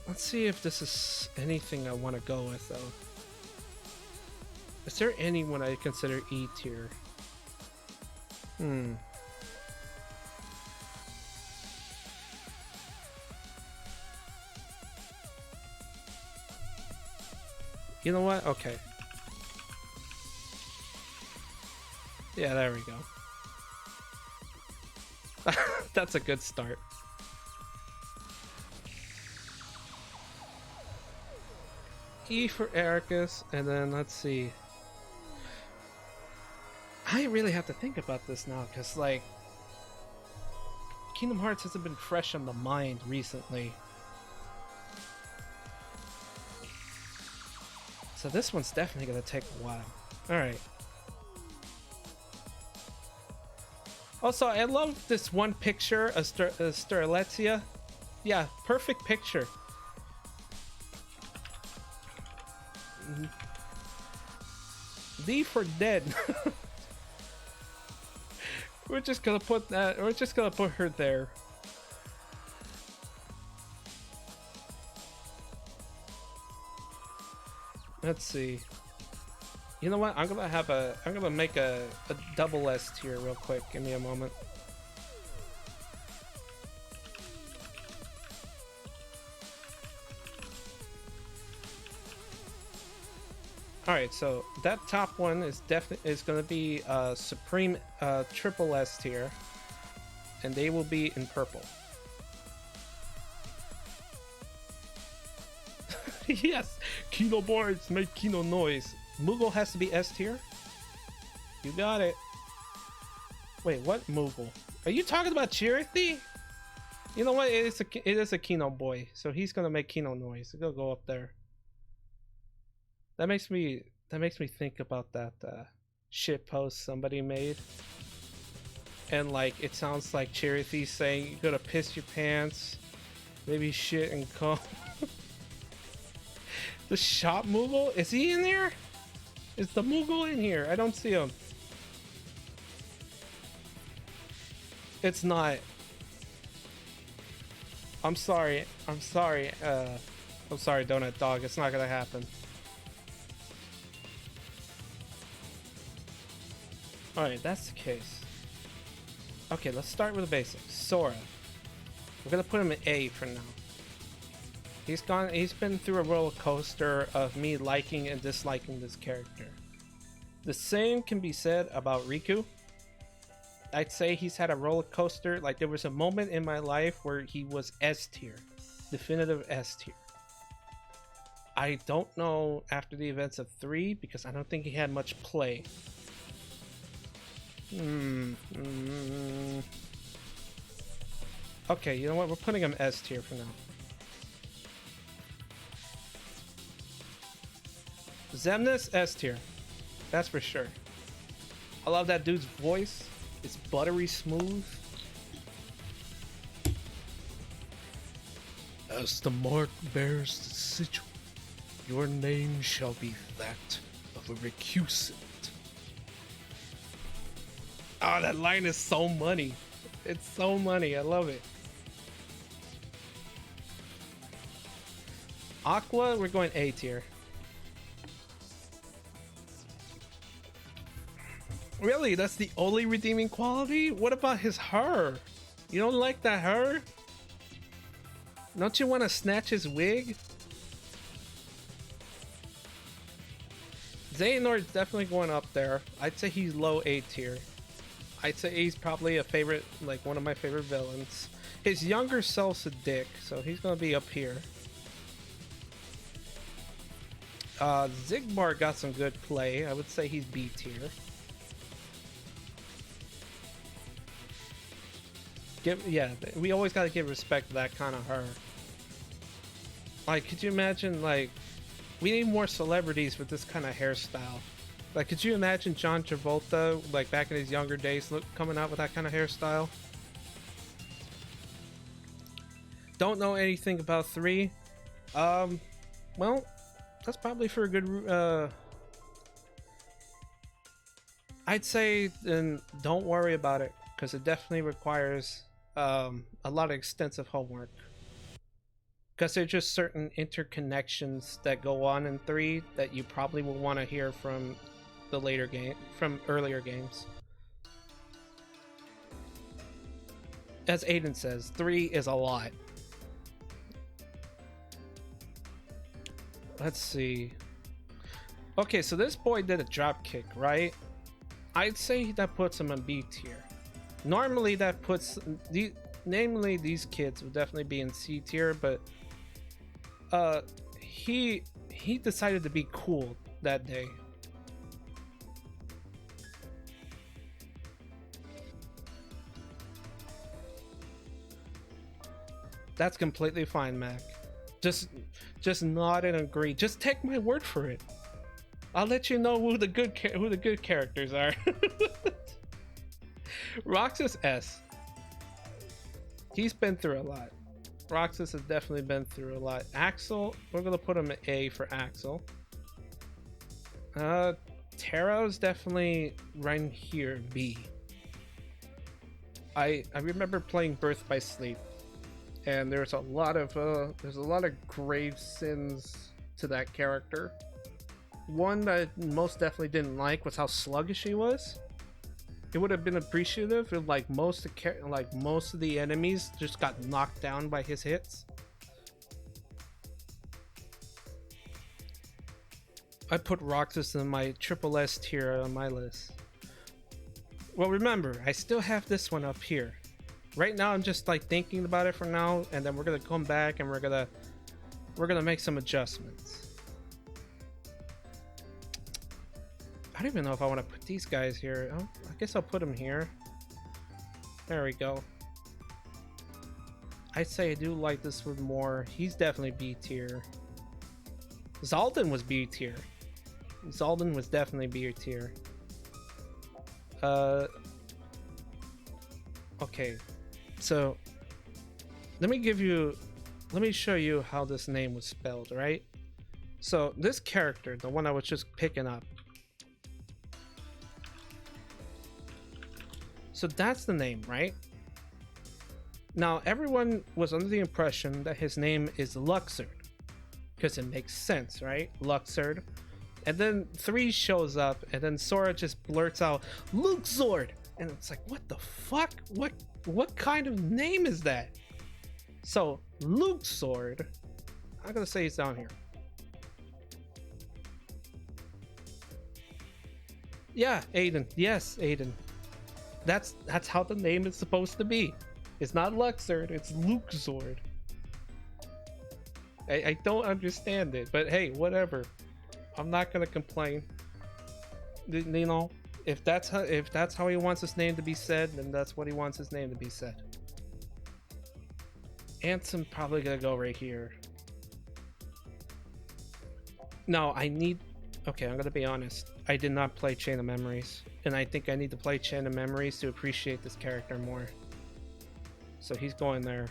let's see if this is anything I want to go with though. Is there anyone I consider E tier? You know what? Okay. Yeah, there we go. That's a good start. E for Ericus, and then let's see. I really have to think about this now, because like Kingdom Hearts hasn't been fresh on the mind recently. So this one's definitely gonna take a while. Alright. Also, I love this one picture of Strelitzia. Yeah, perfect picture. D for dead. We're just gonna put that, we're just gonna put her there. Let's see. You know what? I'm gonna make a double S tier real quick. Give me a moment. Alright, so that top one is gonna be Supreme triple S tier, and they will be in purple. Yes, Kino boards make Kino noise. Moogle has to be S tier. You got it. Wait, what Moogle? Are you talking about Chirithy? You know what? It is a Kino boy, so he's gonna make Kino noise. It'll go up there. That makes me think about that shit post somebody made, and like it sounds like Charity saying you gotta piss your pants, maybe shit and come. The shop Moogle, is he in there? Is the Moogle in here? I don't see him. It's not. I'm sorry. I'm sorry. I'm sorry, Donut Dog. It's not gonna happen. Alright, that's the case. Okay, let's start with the basics. Sora. We're gonna put him in A for now. He's been through a roller coaster of me liking and disliking this character. The same can be said about Riku. I'd say he's had a roller coaster. Like, there was a moment in my life where he was S tier. Definitive S tier. I don't know after the events of 3 because I don't think he had much play. Okay, you know what? We're putting him S tier for now. Xemnas, S tier. That's for sure. I love that dude's voice. It's buttery smooth. As the mark bears the sigil, your name shall be that of a recusant. Oh, that line is so money. It's so money. I love it. Aqua, we're going A tier. Really? That's the only redeeming quality? What about his hair? You don't like that hair? Don't you want to snatch his wig? Xehanort's definitely going up there. I'd say he's low A tier. I'd say he's probably a favorite, like one of my favorite villains. His younger self's a dick, so he's gonna be up here. Zigbar got some good play. I would say he's B tier. Yeah, we always gotta give respect to that kind of her. Like, could you imagine, like, we need more celebrities with this kind of hairstyle. Like, could you imagine John Travolta, like, back in his younger days, coming out with that kind of hairstyle? Don't know anything about 3. Well, that's probably for a good, I'd say then don't worry about it, because it definitely requires a lot of extensive homework. Because there's just certain interconnections that go on in 3 that you probably will want to hear from the later game, from earlier games. As Aiden says, 3 is a lot. Let's see. Okay, so this boy did a drop kick, right? I'd say that puts him in B tier. Normally that puts namely these kids would definitely be in C tier, but he decided to be cool that day. That's completely fine, Mac. Just nod and agree. Just take my word for it. I'll let you know who the good characters are. Roxas S. He's been through a lot. Roxas has definitely been through a lot. Axel, we're gonna put him at A for Axel. Tara's definitely right here, B. I remember playing Birth by Sleep, and there's a lot of grave sins to that character. One that I most definitely didn't like was how sluggish he was. It would have been appreciative if like most of the enemies just got knocked down by his hits. I put Roxas in my triple S tier on my list. Well, remember, I still have this one up here. Right now, I'm just like thinking about it for now, and then we're gonna come back and we're gonna make some adjustments. I don't even know if I want to put these guys here. Oh, I guess I'll put them here. There we go. I'd say I do like this one more. He's definitely B tier. Zaldin was B tier. Zaldin was definitely B tier. Uh, okay, so let me show you how this name was spelled, right? So this character, the one I was just picking up, so that's the name, right? Now everyone was under the impression that his name is Luxord, because it makes sense, right? Luxord. And then 3 shows up, and then Sora just blurts out, Luxord! And it's like, what the fuck? What kind of name is that? So, Luxord, I'm gonna say it's down here. Yeah, Aiden. Yes, Aiden. That's how the name is supposed to be. It's not Luxord, it's Luxord. I don't understand it, but hey, whatever. I'm not gonna complain. You know, if that's how he wants his name to be said, then that's what he wants his name to be said. Ansem probably gonna go right here. No, okay, I'm gonna be honest. I did not play Chain of Memories, and I think I need to play Chain of Memories to appreciate this character more. So he's going there.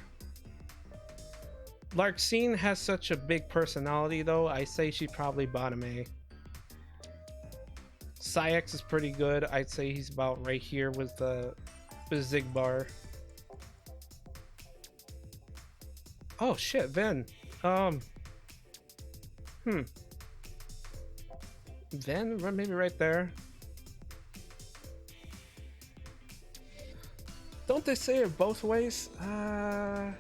Larxene has such a big personality, though. I say she's probably bottom A. Saïx is pretty good. I'd say he's about right here with the Zigbar. Oh shit, Ven. Ven, maybe right there. Don't they say it both ways? Not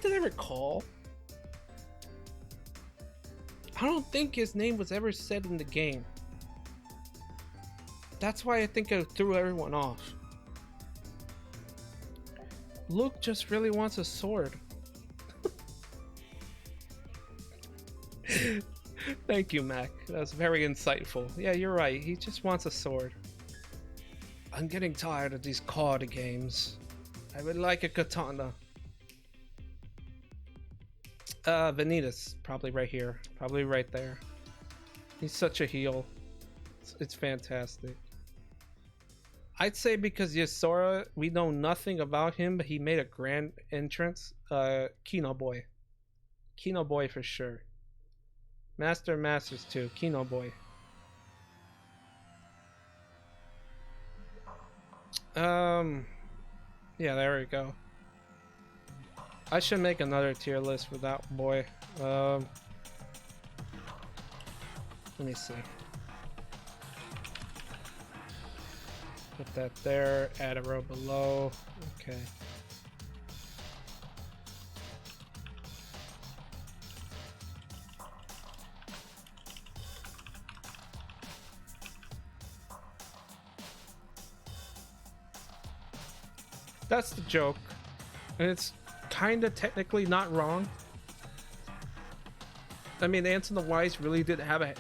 that I recall. I don't think his name was ever said in the game. That's why I think it threw everyone off. Luke just really wants a sword. Thank you, Mac. That was very insightful. Yeah, you're right. He just wants a sword. I'm getting tired of these card games. I would like a katana. Vanitas, probably right here. Probably right there. He's such a heel. It's fantastic. I'd say because Yasora, we know nothing about him, but he made a grand entrance. Kino Boy. Kino Boy for sure. Masters too. Kino Boy. Yeah, there we go. I should make another tier list for that boy. Let me see. Put that there, add a row below. Okay. That's the joke. And it's kind of technically not wrong. I mean, Ants and the Wise really did have a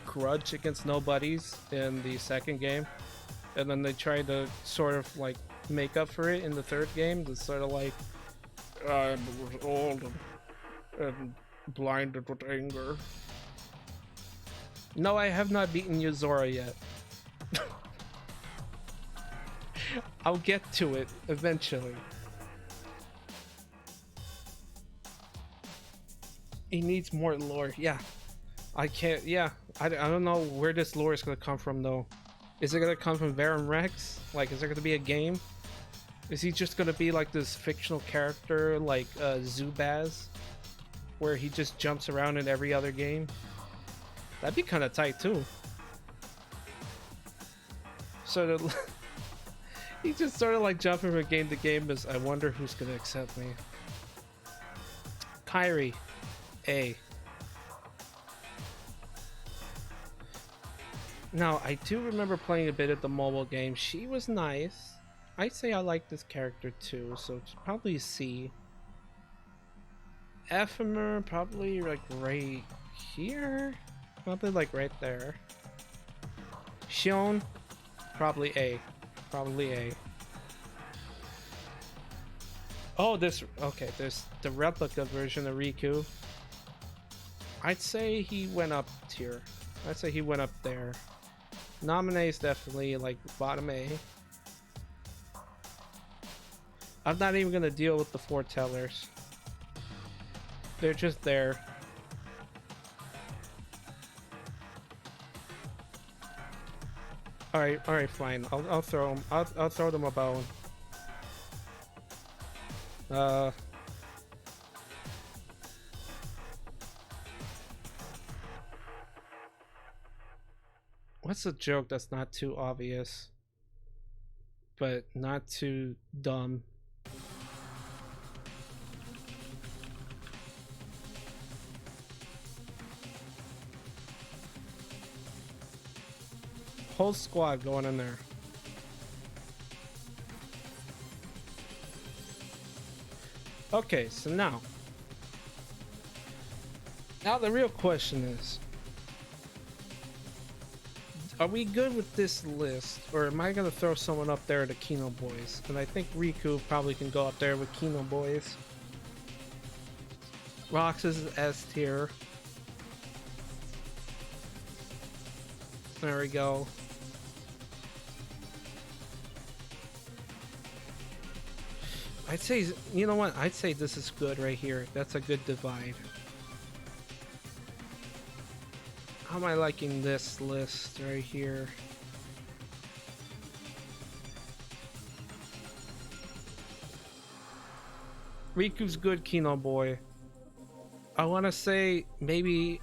grudge against nobodies in the second game. And then they tried to sort of like make up for it in the third game. To sort of like, I was old and blinded with anger. No, I have not beaten Yuzora yet. I'll get to it eventually. He needs more lore. Yeah, I can't. Yeah, I don't know where this lore is gonna come from though. Is it gonna come from Verum Rex? Like, is there gonna be a game? Is he just gonna be like this fictional character like Zubaz, where he just jumps around in every other game? That'd be kind of tight too. Sort of. He just sort of like jumping from game to game. As I wonder who's gonna accept me. Kairi. A. Now, I do remember playing a bit of the mobile game. She was nice. I'd say I like this character too, so it's probably C. Ephemer, probably like right here. Probably like right there. Shion, probably A. Probably A. Oh, okay, there's the replica version of Riku. I'd say he went up tier. I'd say he went up there. Nominee's definitely like bottom A. I'm not even gonna deal with the foretellers. They're just there. All right, fine. I'll throw them. I'll throw them a bone. Uh, what's a joke that's not too obvious, but not too dumb? Whole squad going in there. Okay, so now the real question is, are we good with this list, or am I gonna throw someone up there to Kino Boys? And I think Riku probably can go up there with Kino Boys. Roxas is S tier. There we go. I'd say, you know what? I'd say this is good right here. That's a good divide. How am I liking this list right here? Riku's good, Kino Boy. I want to say maybe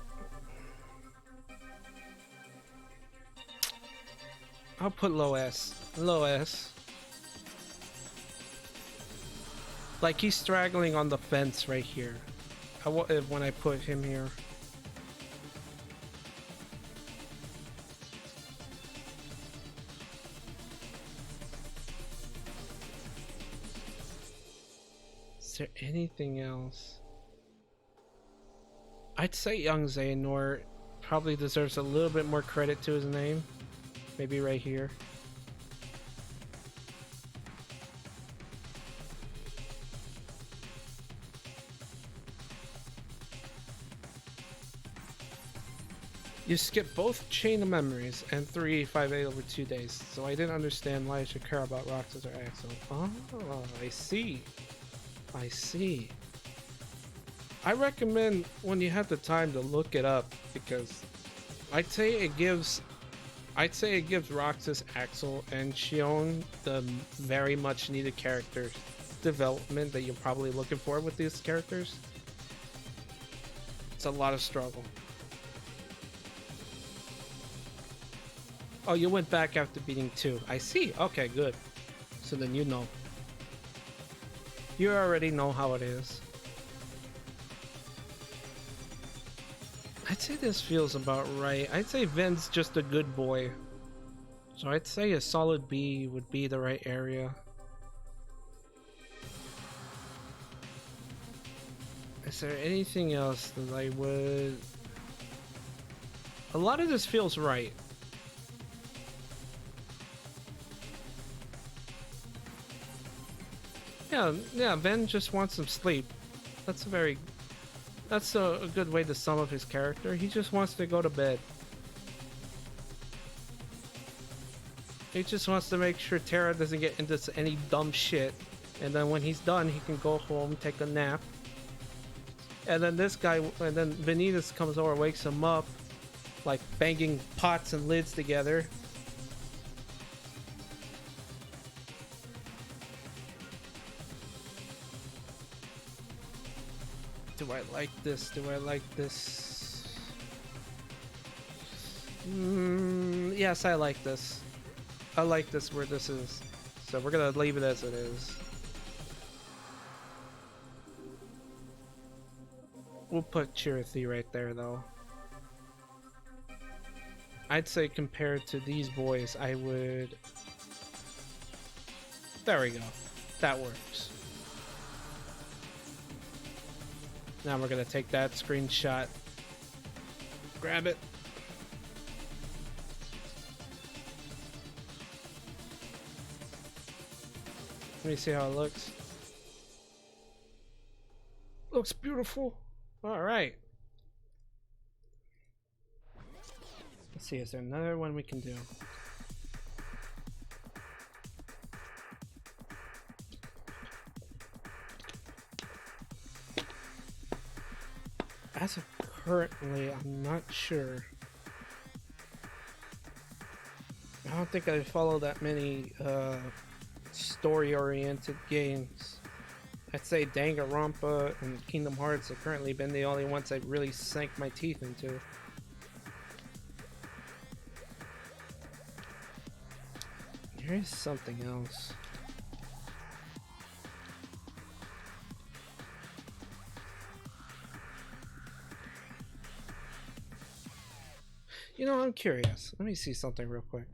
I'll put low S. Low S. Like he's straggling on the fence right here. When I put him here. Is there anything else? I'd say young Xehanort probably deserves a little bit more credit to his name. Maybe right here. You skip both Chain of Memories and 358 over 2 days, so I didn't understand why I should care about Roxas or Axel. Oh, I see. I see. I recommend when you have the time to look it up, because I'd say it gives Roxas, Axel, and Xion the very much needed character development that you're probably looking for with these characters. It's a lot of struggle. Oh, you went back after beating 2. I see. Okay, good. So then you know. You already know how it is. I'd say this feels about right. I'd say Ven's just a good boy. So I'd say a solid B would be the right area. Is there anything else that I would... A lot of this feels right. Yeah, Ben just wants some sleep. That's a good way to sum up his character. He just wants to go to bed. He just wants to make sure Terra doesn't get into any dumb shit. And then when he's done, he can go home, take a nap. And then Vanitas comes over, wakes him up, like banging pots and lids together. Do I like this? Do I like this? Yes, I like this. I like this where this is. So we're gonna leave it as it is. We'll put Chirithy right there though. I'd say compared to these boys, I would... There we go. That works. Now we're gonna take that screenshot. Grab it. Let me see how it looks. Looks beautiful. All right. Let's see, is there another one we can do? As of currently, I'm not sure. I don't think I follow that many story-oriented games. I'd say Danganronpa and Kingdom Hearts have currently been the only ones I've really sank my teeth into. There is something else. You know, I'm curious. Let me see something real quick.